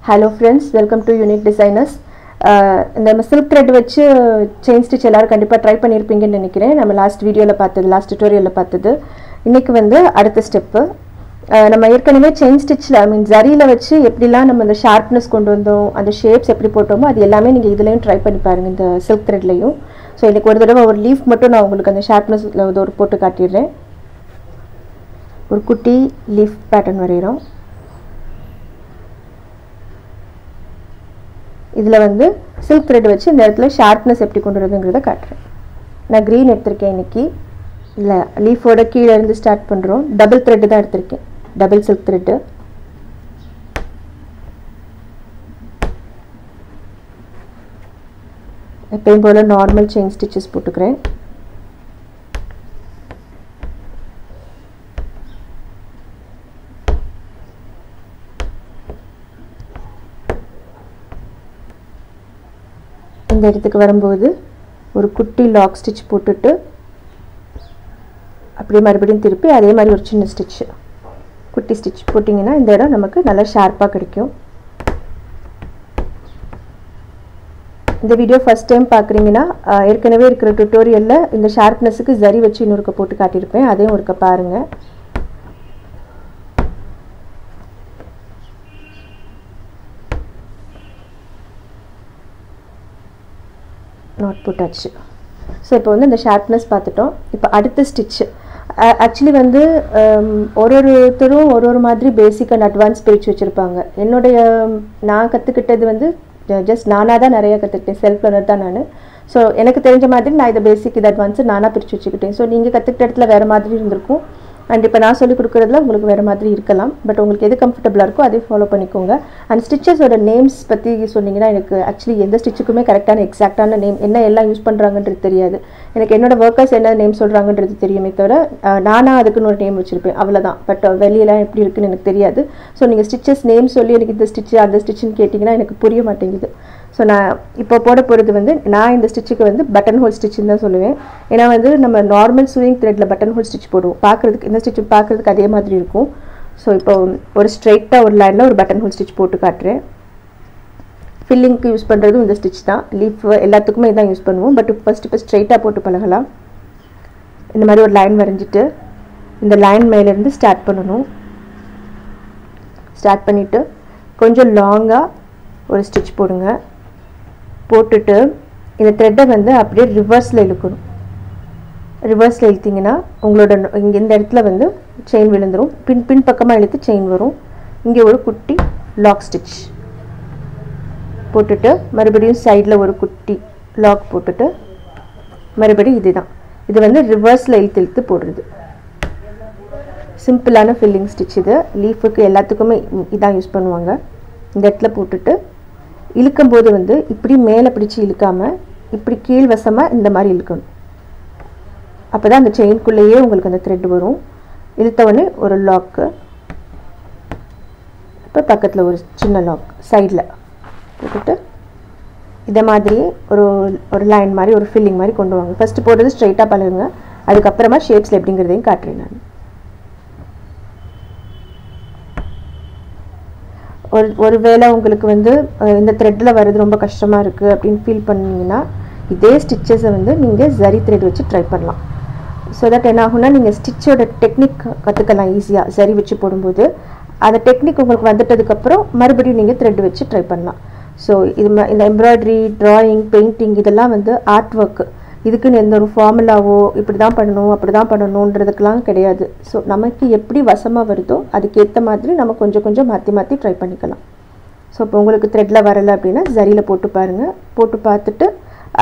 Hello friends, welcome to Unique Designers. இந்த silk thread வச்சு chain stitch எல்லாரும் கண்டிப்பா ட்ரை பண்ணிருப்பீங்கன்னு நினைக்கிறேன். நம்ம லாஸ்ட் வீடியோல பார்த்தது, லாஸ்ட் டுட்டோரியல்ல பார்த்தது. இன்னைக்கு வந்து அடுத்த ஸ்டெப். நம்ம ஏற்கனவே chain stitchல ஜரியில வச்சு எப்படிலாம் நம்ம அந்த ஷார்ப்னஸ் கொண்டு வந்தோம், அந்த ஷேப்ஸ் எப்படி போட்டோமோ அது எல்லாமே நீங்க இதுலயும் ட்ரை பண்ணி பாருங்க இந்த silk threadலயும். சோ இன்னைக்கு ஒரு தடவை ஒரு லீஃப் மட்டும் நான் உங்களுக்கு அந்த ஷார்ப்னஸ்ல ஒரு போட்டு காட்டிடுறேன். ஒரு குட்டி லீஃப் பேட்டர்ன் வரையறோம். இதுல வந்து silk thread வச்சு இந்த இடத்துல ஷார்ப்னஸ் எப்படி கொண்டு வரதுங்கறத காட்டுறேன். நான் green எடுத்துர்க்கேன் இன்னைக்கு. இல்ல லீஃபோட கீழ இருந்து ஸ்டார்ட் பண்றோம். டபுள் thread தான் எடுத்துர்க்கேன். Double silk thread. எப்பவும் போல நார்மல் chain stitches போட்டுக்கிறேன். இந்த இடத்துக்கு வரும்போது ஒரு குட்டி லாக் ஸ்டிட்ச் போட்டுட்டு அப்படியே மறுபடியும் திருப்பி அதே மாதிரி ஒரு சின்ன ஸ்டிட்ச் குட்டி ஸ்டிட்ச் போட்டிங்கனா இந்த இடம் நமக்கு நல்ல ஷார்ப்பா கிடைக்கும். இந்த வீடியோ ஃபர்ஸ்ட் டைம் பார்க்கறீங்கனா ஏற்கனவே இருக்கிற டுட்டோரியல்ல இந்த ஷார்ப்னஸ்க்கு ஜரி வச்சு இன்னொருக்க போட்டு காட்டியிருப்பேன். அதையும் ஒருக்க பாருங்க. நாட் போட்டாச்சு. ஸோ இப்போ வந்து இந்த ஷார்ப்னஸ் பார்த்துட்டோம். இப்போ அடுத்த ஸ்டிச் ஆக்சுவலி வந்து ஒருத்தரும் ஒரு மாதிரி பேசிக் அண்ட் அட்வான்ஸ் பிரித்து வச்சுருப்பாங்க. நான் கற்றுக்கிட்டது வந்து ஜஸ்ட் நானாக தான் நிறைய கற்றுக்கிட்டேன். செல்ஃப் லேர்னர் தான் நான். ஸோ எனக்கு தெரிஞ்ச மாதிரி நான் இதை பேசிக் இது அட்வான்ஸு நானாக பிரித்து வச்சுக்கிட்டேன். ஸோ நீங்கள் கற்றுக்கிட்ட இடத்துல வேறு மாதிரி இருந்திருக்கும். அண்ட் இப்போ நான் சொல்லிக் கொடுக்குறதுல உங்களுக்கு வேறு மாதிரி இருக்கலாம். பட் உங்களுக்கு எது கம்ஃபர்டபுளாக இருக்கோ அதே ஃபாலோ பண்ணிக்கோங்க. அண்ட் ஸ்டிச்சஸோட நேம்ஸ் பற்றி சொன்னீங்கன்னா எனக்கு ஆக்சுவலி எந்த ஸ்டிச்சுக்குமே கரெக்டான எக்ஸாக்டான நேம் என்ன எல்லாம் யூஸ் பண்ணுறாங்கன்றது தெரியாது. எனக்கு என்னோட ஒர்க்கர்ஸ் என்ன நேம் சொல்கிறாங்கன்றது தெரியுமே தவிர நானாக அதுக்குன்னு ஒரு நேம் வச்சுருப்பேன், அவ்வளோதான். பட் வெளியெல்லாம் எப்படி இருக்குன்னு எனக்கு தெரியாது. ஸோ நீங்கள் ஸ்டிச்சஸ் நேம் சொல்லி எனக்கு இந்த ஸ்டிச்சு அந்த ஸ்டிச்சுன்னு கேட்டிங்கன்னா எனக்கு புரிய மாட்டேங்குது. ஸோ நான் இப்போ போட போகிறது வந்து நான் இந்த ஸ்டிச்சுக்கு வந்து பட்டன் ஹோல் ஸ்டிச்சுன்னு தான் சொல்லுவேன். ஏன்னா வந்து நம்ம நார்மல் சூயிங் த்ரெட்டில் பட்டன் ஹோல் ஸ்டிச் போடுவோம். பார்க்குறதுக்கு இந்த ஸ்டிச் பார்க்குறதுக்கு அதே மாதிரி இருக்கும். ஸோ இப்போ ஒரு ஸ்ட்ரைட்டாக ஒரு லைனில் ஒரு பட்டன் ஹோல் ஸ்டிச் போட்டு காட்டுறேன். ஃபில்லிங்க்கு யூஸ் பண்ணுறதும் இந்த ஸ்டிச் தான். லீஃப் எல்லாத்துக்குமே இதான் யூஸ் பண்ணுவோம். பட் இப்போ ஸ்ட்ரைட்டாக போட்டு பழகலாம். இந்த மாதிரி ஒரு லைன் வரைஞ்சிட்டு இந்த லைன் மேலேருந்து ஸ்டார்ட் பண்ணணும். ஸ்டார்ட் பண்ணிவிட்டு கொஞ்சம் லாங்காக ஒரு ஸ்டிச் போடுங்க. போட்டுட்டு இந்த த்ரெட்டை வந்து அப்படியே ரிவர்ஸில் இழுக்கணும். ரிவர்ஸில் இழுத்திங்கன்னா உங்களோட இங்கே இந்த இடத்துல வந்து செயின் விழுந்துடும். பின் பக்கமாக இழுத்து செயின் வரும். இங்கே ஒரு குட்டி லாக் ஸ்டிச் போட்டுட்டு மறுபடியும் சைடில் ஒரு குட்டி லாக் போட்டுட்டு மறுபடியும் இதுதான். இது வந்து ரிவர்ஸில் இழுத்து போடுறது. சிம்பிளான ஃபில்லிங் ஸ்டிச் இது. லீஃபுக்கு எல்லாத்துக்குமே இதான் யூஸ் பண்ணுவாங்க. இந்த இடத்துல போட்டுட்டு இழுக்கும்போது வந்து இப்படி மேலே பிடிச்சி இழுக்காமல் இப்படி கீழ்வசமாக இந்த மாதிரி இழுக்கணும். அப்போ தான் அந்த செயின்குள்ளேயே உங்களுக்கு அந்த த்ரெட் வரும். இழுத்தவொடனே ஒரு லாக்கு, இப்போ பக்கத்தில் ஒரு சின்ன லாக் சைடில் போட்டுட்டு இதை மாதிரி ஒரு லைன் மாதிரி ஒரு ஃபில்லிங் மாதிரி கொண்டு வாங்க. ஃபஸ்ட்டு போடுறது ஸ்ட்ரைட்டாக பழகுங்க. அதுக்கப்புறமா ஷேப்ஸில் எப்படிங்கிறதையும் காட்டுறேன் நான். ஒருவேளை உங்களுக்கு வந்து இந்த த்ரெட்டில் வர்றது ரொம்ப கஷ்டமாக இருக்குது அப்படின்னு ஃபீல் பண்ணிங்கன்னா இதே ஸ்டிச்சஸை வந்து நீங்கள் ஜரி த்ரெட் வச்சு ட்ரை பண்ணலாம். ஸோ தட் என்ன ஆகும்னா நீங்கள் ஸ்டிச்சோட டெக்னிக் கற்றுக்கலாம் ஈஸியாக ஜரி வச்சு போடும்போது. அந்த டெக்னிக் உங்களுக்கு வந்துட்டதுக்கப்புறம் மறுபடியும் நீங்கள் த்ரெட் வச்சு ட்ரை பண்ணலாம். ஸோ இந்த எம்ப்ராய்டரி, ட்ராயிங், பெயிண்டிங் இதெல்லாம் வந்து ஆர்ட் ஒர்க்கு. இதுக்குன்னு எந்த ஒரு ஃபார்முலாவோ இப்படி தான் பண்ணணும் அப்படி தான் பண்ணணுன்றதுக்கெலாம் கிடையாது. ஸோ நமக்கு எப்படி வசமாக வருதோ அதுக்கேற்ற மாதிரி நம்ம கொஞ்சம் மாற்றி ட்ரை பண்ணிக்கலாம். ஸோ இப்போ உங்களுக்கு த்ரெட்டில் வரலை அப்படின்னா ஜரியில் போட்டு பாருங்கள். போட்டு பார்த்துட்டு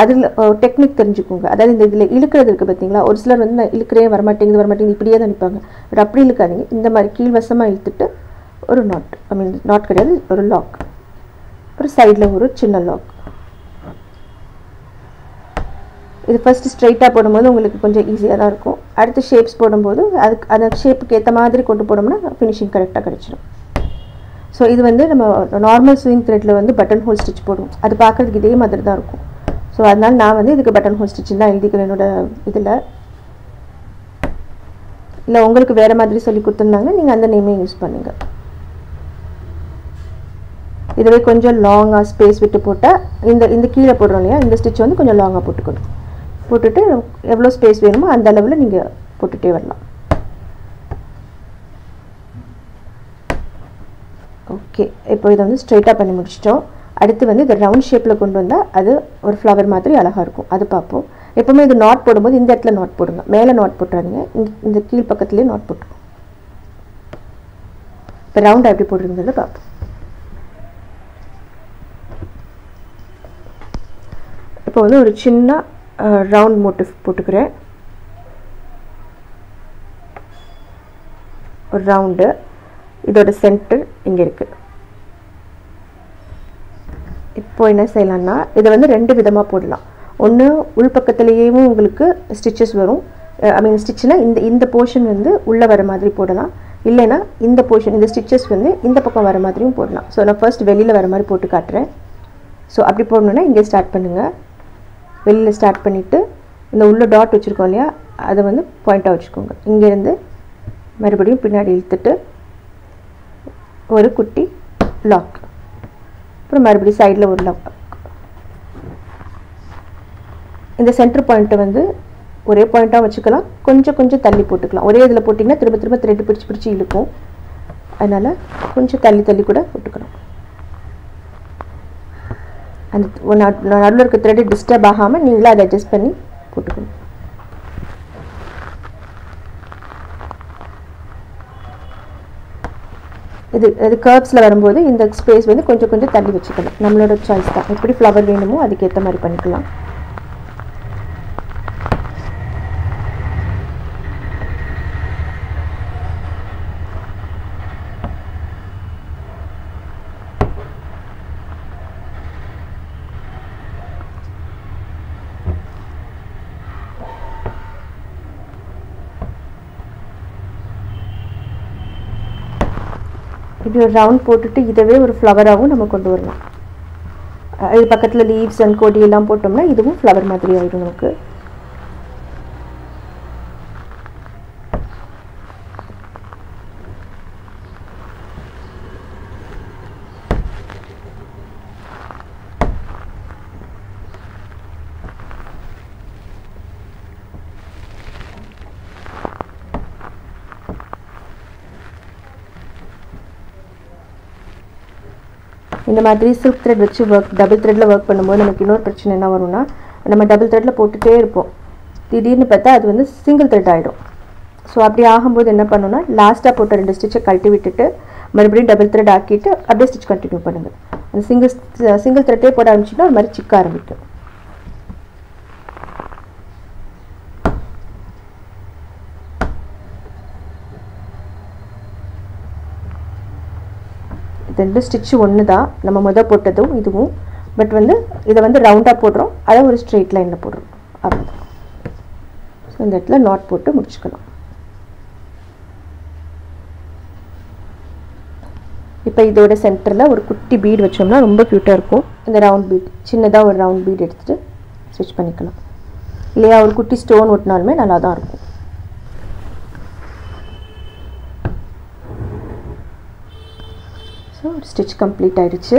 அதில் டெக்னிக் தெரிஞ்சுக்கோங்க. அதாவது இந்த இதில் இழுக்கிறது இருக்குது பார்த்தீங்களா, ஒரு சிலர் வந்து நான் இழுக்கிறே வரமாட்டேங்குது இப்படியே தான் நிற்பாங்க. பட் அப்படி இழுக்காதீங்க. இந்த மாதிரி கீழ்வசமாக இழுத்துட்டு ஒரு நாட் கிடையாது, ஒரு லாக், ஒரு சைடில் ஒரு சின்ன லாக். இது ஃபஸ்ட்டு ஸ்ட்ரைட்டாக போடும்போது உங்களுக்கு கொஞ்சம் ஈஸியாக தான் இருக்கும். அடுத்து ஷேப்ஸ் போடும்போது அதுக்கு அந்த ஷேப்புக்கு ஏற்ற மாதிரி கொண்டு போனோம்னா ஃபினிஷிங் கரெக்டாக கிடச்சிடும். ஸோ இது வந்து நம்ம நார்மல் ஸ்விங் த்ரெட்டில் வந்து பட்டன் ஹோல் ஸ்டிச் போடுவோம். அது பார்க்குறதுக்கு இதே மாதிரி தான் இருக்கும். ஸோ அதனால் நான் வந்து இதுக்கு பட்டன் ஹோல் ஸ்டிச் தான் எழுதிக்கிறேன் என்னோட இதில். இல்லை உங்களுக்கு வேறு மாதிரி சொல்லி கொடுத்துருந்தாங்க, நீங்கள் அந்த நேமே யூஸ் பண்ணுங்கள். இதுவே கொஞ்சம் லாங்காக ஸ்பேஸ் விட்டு போட்டால் இந்த கீழே போடுறோம் இல்லையா, இந்த ஸ்டிச் வந்து கொஞ்சம் லாங்காக போட்டுக்கணும். போட்டுட்டு எவ்வளோ ஸ்பேஸ் வேணுமோ அந்த அளவில் நீங்கள் போட்டுகிட்டே வரலாம். ஓகே, இப்போ இதை வந்து ஸ்ட்ரைட்டாக பண்ணி முடிச்சிட்டோம். அடுத்து வந்து இதை ரவுண்ட் ஷேப்பில் கொண்டு வந்தால் அது ஒரு ஃப்ளவர் மாதிரி அழகாக இருக்கும். அது பார்ப்போம். எப்போவுமே இது நாட் போடும்போது இந்த இடத்துல நாட் போடுங்க, மேலே நாட் போட்டுறாதீங்க, இந்த கீழ் பக்கத்துலேயே நாட் போட்டுருவோம். இப்போ ரவுண்டாக எப்படி போட்டுருங்கிறத பார்ப்போம். இப்போ வந்து ஒரு சின்ன ரவுண்ட் மோட்டிவ் போட்டுக்கிறேன். ஒரு ரவுண்டு, இதோட சென்டர் இங்கே இருக்குது. இப்போ என்ன செய்யலாம்னா இதை வந்து 2 விதமாக போடலாம். ஒன்று உள் பக்கத்துலேயும் உங்களுக்கு ஸ்டிச்சஸ் வரும், ஐ மீன் ஸ்டிச்னா இந்த போர்ஷன் வந்து உள்ளே வர மாதிரி போடலாம். இல்லைன்னா இந்த போர்ஷன் இந்த ஸ்டிச்சஸ் வந்து இந்த பக்கம் வர மாதிரியும் போடலாம். ஸோ நான் ஃபர்ஸ்ட் வெளியில் வர மாதிரி போட்டு காட்டுறேன். ஸோ அப்படி போடணுன்னா இங்கே ஸ்டார்ட் பண்ணுங்கள். வெளியில் ஸ்டார்ட் பண்ணிவிட்டு இந்த உள்ள டாட் வச்சுருக்கோம் இல்லையா, அதை வந்து பாயிண்ட்டாக வச்சுக்கோங்க. இங்கேருந்து மறுபடியும் பின்னாடி இழுத்துட்டு ஒரு குட்டி லாக், அப்புறம் மறுபடியும் சைடில் ஒரு லாக். இந்த சென்டர் பாயிண்ட்டை வந்து ஒரே பாயிண்ட்டாக வச்சுக்கலாம், கொஞ்சம் கொஞ்சம் தள்ளி போட்டுக்கலாம். ஒரே இதில் போட்டிங்கன்னா திரும்ப திரும்ப த்ரெட் பிடிச்சி இழுக்கும். அதனால் கொஞ்சம் தள்ளி கூட போட்டுக்கலாம். அந்த நடுவில் இருக்க த்ரெட்டு டிஸ்டர்ப் ஆகாமல் நீங்களே அதை அட்ஜஸ்ட் பண்ணி போட்டுக்கணும். இது கர்வ்ஸில் வரும்போது இந்த ஸ்பேஸ் வந்து கொஞ்சம் கொஞ்சம் தள்ளி வச்சுக்கலாம். நம்மளோட சாய்ஸ் தான், எப்படி ஃப்ளவர் வேணுமோ அதுக்கேற்ற மாதிரி பண்ணிக்கலாம். இப்படி ஒரு ரவுண்ட் போட்டுட்டு இதவே ஒரு ஃப்ளவராகவும் நம்ம கொண்டு வரலாம். இது பக்கத்தில் லீவ்ஸ் அண்ட் கொடியெல்லாம் போட்டோம்னா இதுவும் ஃப்ளவர் மாதிரி ஆகிடும் நமக்கு. இந்த மாதிரி சில்க் த்ரெட் வச்சு டபுள் த்ரெட்டில் ஒர்க் பண்ணும்போது நமக்கு இன்னொரு பிரச்சனை என்ன வரும்னா, நம்ம டபுள் த்ரெட்டில் போட்டுகிட்டே இருப்போம், திடீர்னு பார்த்தா அது வந்து சிங்கிள் த்ரெட் ஆகிடும். ஸோ அப்படி ஆகும்போது என்ன பண்ணணும்னா, லாஸ்ட்டாக போட்ட 2 ஸ்டிச்சை கழட்டி விட்டுட்டு மறுபடியும் டபுள் த்ரெட் ஆக்கிட்டு அப்படியே ஸ்டிச் கண்டினியூ பண்ணுங்கள். அந்த சிங்கிள் த்ரெட்டே போட ஆரம்பிச்சுன்னா ஒரு மாதிரி சிக்க ஆரம்பிக்கும். ரெண்டு ஸ்டிச்சு ஒன்று தான், நம்ம முதல் போட்டதும் இதுவும். பட் வந்து இதை வந்து ரவுண்டாக போடுறோம், அதை ஒரு ஸ்ட்ரெயிட் லைனில் போடுறோம், அவ்வளோதான். ஸோ இந்த இடத்துல நாட் போட்டு முடிச்சுக்கலாம். இப்போ இதோட சென்டரில் ஒரு குட்டி பீட் வச்சோம்னா ரொம்ப க்யூட்டாக இருக்கும். இந்த ரவுண்ட் பீட், சின்னதாக ஒரு ரவுண்ட் பீட் எடுத்துகிட்டு ஸ்டிச் பண்ணிக்கலாம். இல்லையா ஒரு குட்டி ஸ்டோன் ஒட்டினாலுமே நல்லா தான் இருக்கும். ஸோ ஸ்டிச் கம்ப்ளீட் ஆகிடுச்சு.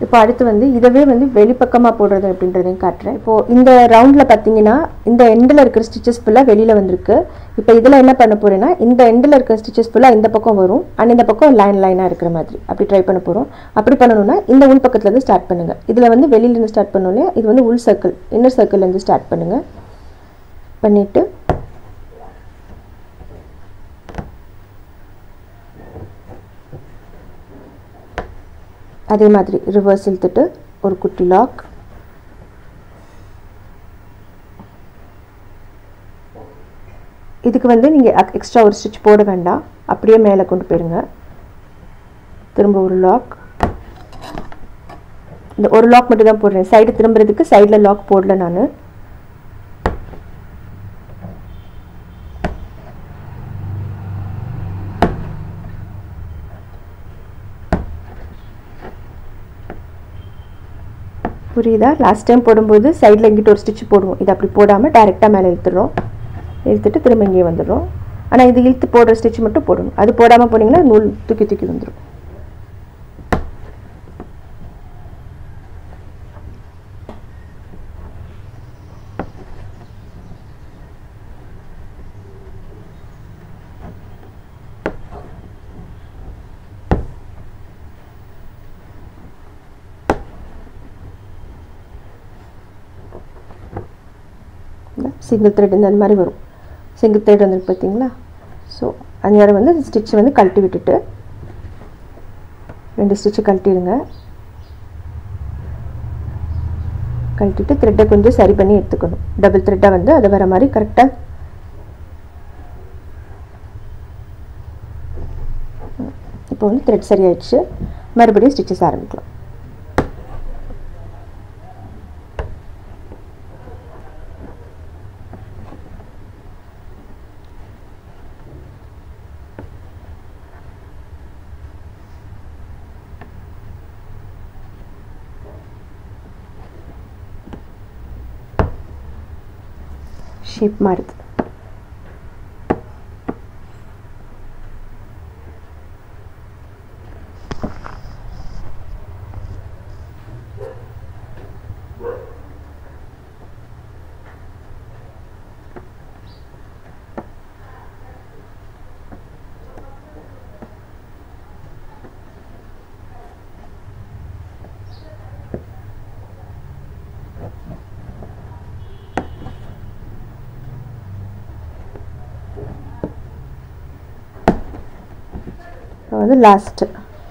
இப்போ அடுத்து வந்து இதவே வந்து வெளிப்பக்கமாக போடுறது அப்படின்றதையும் காட்டுறேன். இப்போது இந்த ரவுண்டில் பார்த்தீங்கன்னா இந்த எண்டில் இருக்கிற ஸ்டிச்சஸ் ஃபுல்லாக வெளியில் வந்திருக்கு. இப்போ இதில் என்ன பண்ண போகிறேன்னா, இந்த எண்டில் இருக்கிற ஸ்டிச்சஸ் ஃபுல்லாக இந்த பக்கம் வரும், அண்ட் இந்த பக்கம் லைனாக இருக்கிற மாதிரி அப்படி ட்ரை பண்ண போகிறோம். அப்படி பண்ணணும்னா இந்த உள் பக்கத்துலேருந்து ஸ்டார்ட் பண்ணுங்கள். இதில் வந்து வெளியிலேருந்து ஸ்டார்ட் பண்ணோம் இல்லையா, இது வந்து உள் சர்க்கிள், இன்னர் சர்க்கிள்லேருந்து ஸ்டார்ட் பண்ணுங்கள். பண்ணிவிட்டு அதே மாதிரி ரிவர்ஸ் இழுத்துட்டு ஒரு குட்டி லாக். இதுக்கு வந்து நீங்கள் எக்ஸ்ட்ரா ஒரு ஸ்டிச் போட வேண்டாம், அப்படியே மேலே கொண்டு போயிருங்க. திரும்ப ஒரு லாக். இந்த ஒரு லாக் மட்டும் தான் போடுறேன், சைடு திரும்புறதுக்கு சைடில் லாக் போடல நான். புரியுதா? லாஸ்ட் டைம் போடும்போது சைடில் எங்கிட்ட ஒரு ஸ்டிச் போடுவோம், இது அப்படி போடாமல் டைரெக்டாக மேலே இழுத்துடுறோம். இழுத்துட்டு திரும்ப இங்கே வந்துடுறோம். ஆனால் இது இழுத்து போடுற ஸ்டிச் மட்டும் போடணும், அது போடாமல் போனீங்கன்னா நூல் தூக்கி வந்துடும். பார்த்தீங்களா சிங்கிள் த்ரெட் இந்த மாதிரி வரும் சிங்கிள் த்ரெட் வந்து பார்த்தீங்களா ஸோ அந்த நேரம் வந்து ஸ்டிச் வந்து கழட்டி விட்டுட்டு 2 ஸ்டிச்சு கழட்டிடுங்க கழட்டிட்டு த்ரெட்டை கொஞ்சம் சரி பண்ணி எடுத்துக்கணும் டபுள் த்ரெட்டாக வந்து அது வர மாதிரி கரெக்டாக இப்போ வந்து த்ரெட் சரியாயிடுச்சு மறுபடியும் ஸ்டிச்சஸ் ஆரம்பிக்கலாம் ஷேப் மாறுது வந்து லாஸ்ட்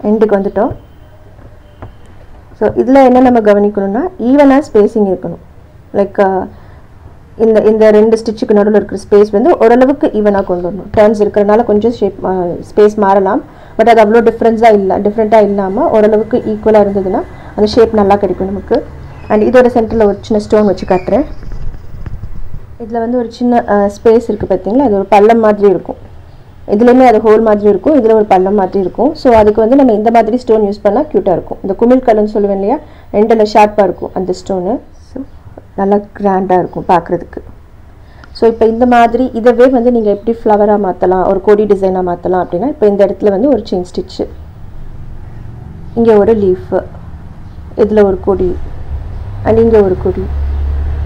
எண்டுக்கு வந்துட்டோம் ஸோ இதில் என்ன நம்ம கவனிக்கணும்னா ஈவனாக ஸ்பேஸிங் இருக்கணும் லைக் இந்த 2 ஸ்டிச்சுக்கு நடுவில் இருக்கிற ஸ்பேஸ் வந்து ஓரளவுக்கு ஈவனாக கொண்டு வரணும் டர்ன்ஸ் இருக்கிறனால கொஞ்சம் ஸ்பேஸ் மாறலாம் பட் அது அவ்வளோ டிஃப்ரெண்ட்டாக இல்லாமல் ஓரளவுக்கு ஈக்குவலாக இருந்ததுன்னா அந்த ஷேப் நல்லா கிடைக்கும் நமக்கு அண்ட் இதோட சென்டரில் ஒரு சின்ன ஸ்டோன் வச்சு காட்டுறேன் இதில் வந்து ஒரு சின்ன ஸ்பேஸ் இருக்குது பார்த்தீங்களா அது ஒரு பள்ளம் மாதிரி இருக்கும் இதுலேயுமே அது ஹோல் மாதிரி இருக்கும் இதில் ஒரு பள்ளம் மாதிரி இருக்கும் ஸோ அதுக்கு வந்து நம்ம இந்த மாதிரி ஸ்டோன் யூஸ் பண்ணால் க்யூட்டாக இருக்கும் இந்த குமிழ் கல்லுன்னு சொல்லுவேன் இல்லையா ரெண்டில் ஷார்ப்பாக இருக்கும் அந்த ஸ்டோனு ஸோ நல்லா கிராண்டாக இருக்கும் பார்க்குறதுக்கு ஸோ இப்போ இந்த மாதிரி இதவே வந்து நீங்கள் எப்படி ஃப்ளவராக மாற்றலாம் ஒரு கொடி டிசைனாக மாற்றலாம் அப்படின்னா இப்போ இந்த இடத்துல வந்து ஒரு செயின் ஸ்டிச்சு இங்கே ஒரு லீஃபு இதில் ஒரு கொடி அண்ட் இங்கே ஒரு கொடி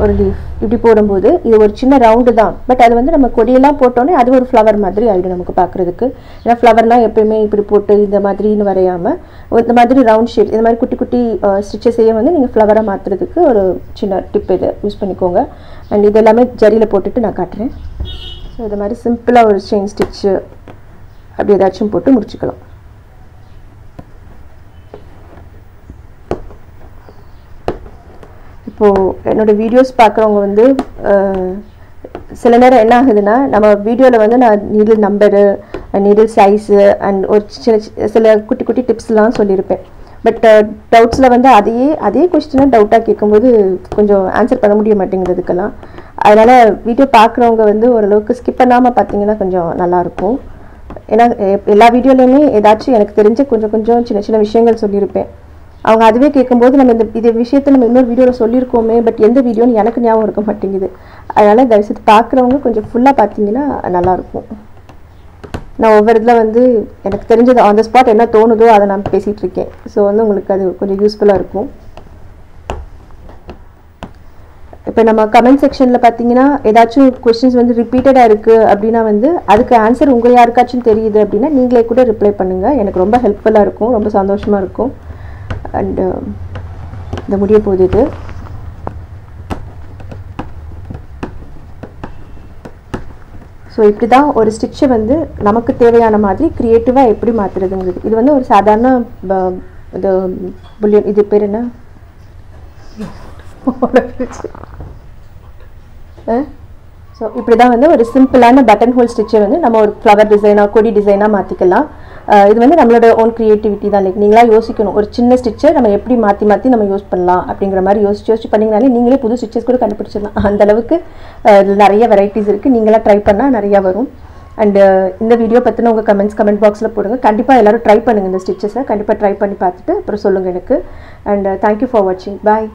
ஒரு லீஃப் இப்படி போடும்போது இது ஒரு சின்ன ரவுண்டு தான் பட் அது வந்து நம்ம கொடியெல்லாம் போட்டோன்னே அது ஒரு ஃப்ளவர் மாதிரி ஆகிடும் நமக்கு பார்க்குறதுக்கு ஏன்னா ஃப்ளவர்னால் எப்பயுமே இப்படி போட்டு இந்த மாதிரின்னு வரையாமல் இந்த மாதிரி ரவுண்ட் ஷேப் இந்த மாதிரி குட்டி குட்டி ஸ்டிச்சஸையே வந்து நீங்கள் ஃப்ளவராக மாற்றுறதுக்கு ஒரு சின்ன டிப் இதை யூஸ் பண்ணிக்கோங்க அண்ட் இது எல்லாமே ஜரியில் போட்டுட்டு நான் காட்டுறேன் ஸோ இது மாதிரி சிம்பிளாக ஒரு செயின் ஸ்டிச்சு அப்படி ஏதாச்சும் போட்டு முடிச்சுக்கலாம் இப்போது என்னோடய வீடியோஸ் பார்க்குறவங்க வந்து சில நேரம் என்ன ஆகுதுன்னா நம்ம வீடியோவில் வந்து நான் needle number needle size and ஒரு சில குட்டி குட்டி டிப்ஸ்லாம் சொல்லியிருப்பேன் பட் டவுட்ஸில் வந்து அதே கொஸ்டினை டவுட்டாக கேட்கும்போது கொஞ்சம் ஆன்சர் பண்ண முடிய மாட்டேங்கிறதுக்கெல்லாம் அதனால் வீடியோ பார்க்குறவங்க வந்து ஓரளவுக்கு ஸ்கிப் பண்ணாமல் பார்த்தீங்கன்னா கொஞ்சம் நல்லாயிருக்கும் ஏன்னா எல்லா வீடியோலையுமே ஏதாச்சும் எனக்கு தெரிஞ்ச கொஞ்சம் சின்ன சின்ன விஷயங்கள் சொல்லியிருப்பேன் அவங்க அதுவே கேட்கும்போது நம்ம இந்த விஷயத்தை நம்ம இன்னொரு வீடியோவில் சொல்லியிருக்கோமே பட் எந்த வீடியோன்னு எனக்கு ஞாபகம் இருக்க மாட்டேங்குது அதனால் தயவுசெய்து பார்க்குறவங்க கொஞ்சம் ஃபுல்லாக பார்த்தீங்கன்னா நல்லாயிருக்கும் நான் ஒவ்வொரு இதில் வந்து எனக்கு தெரிஞ்சது ஆன் த ஸ்பாட் என்ன தோணுதோ அதை நான் பேசிகிட்டு இருக்கேன் ஸோ வந்து உங்களுக்கு அது கொஞ்சம் யூஸ்ஃபுல்லாக இருக்கும் இப்போ நம்ம கமெண்ட் செக்ஷனில் பார்த்தீங்கன்னா ஏதாச்சும் கொஸ்டின்ஸ் வந்து ரிப்பீட்டடாக இருக்குது அப்படின்னா வந்து அதுக்கு ஆன்சர் உங்கள் யாருக்காச்சும் தெரியுது அப்படின்னா நீங்களே கூட ரிப்ளை பண்ணுங்கள் எனக்கு ரொம்ப ஹெல்ப்ஃபுல்லாக இருக்கும் ரொம்ப சந்தோஷமாக இருக்கும் அண்டு இந்த முடிய போகுது இது ஸோ இப்படி தான் ஒரு ஸ்டிச்சை வந்து நமக்கு தேவையான மாதிரி க்ரியேட்டிவாக எப்படி மாற்றுறதுங்கிறது இது வந்து ஒரு சாதாரண இது புல்லியன் இது பேர் என்ன ஸோ இப்படி தான் வந்து ஒரு சிம்பிளான பட்டன் ஹோல் ஸ்டிச்சை வந்து நம்ம ஒரு ஃப்ளவர் டிசைனாக கொடி டிசைனாக மாற்றிக்கலாம் இது வந்து நம்மளோட ஓன் க்ரியேட்டிவிட்டி தான் லைக் நீங்களாக யோசிக்கணும் ஒரு சின்ன ஸ்டிச்சை நம்ம எப்படி மாற்றி நம்ம யூஸ் பண்ணலாம் அப்படிங்கிற மாதிரி யோசிச்சு பண்ணிங்கனாலே நீங்களே புது ஸ்டிச்சஸ் கூட கண்டுபிடிச்சிடலாம் அந்தளவுக்கு இதில் நிறைய வெரைட்டிஸ் இருக்குது நீங்களாக ட்ரை பண்ணால் நிறையா வரும் அண்டு இந்த வீடியோ பற்றின உங்கள் கமெண்ட் பாக்ஸில் போடுங்க கண்டிப்பாக எல்லோரும் ட்ரை பண்ணுங்கள் இந்த ஸ்டிச்சஸை கண்டிப்பாக ட்ரை பண்ணி பார்த்துட்டு அப்புறம் சொல்லுங்கள் எனக்கு அண்ட் தேங்க்யூ ஃபார் வாட்சிங் பாய்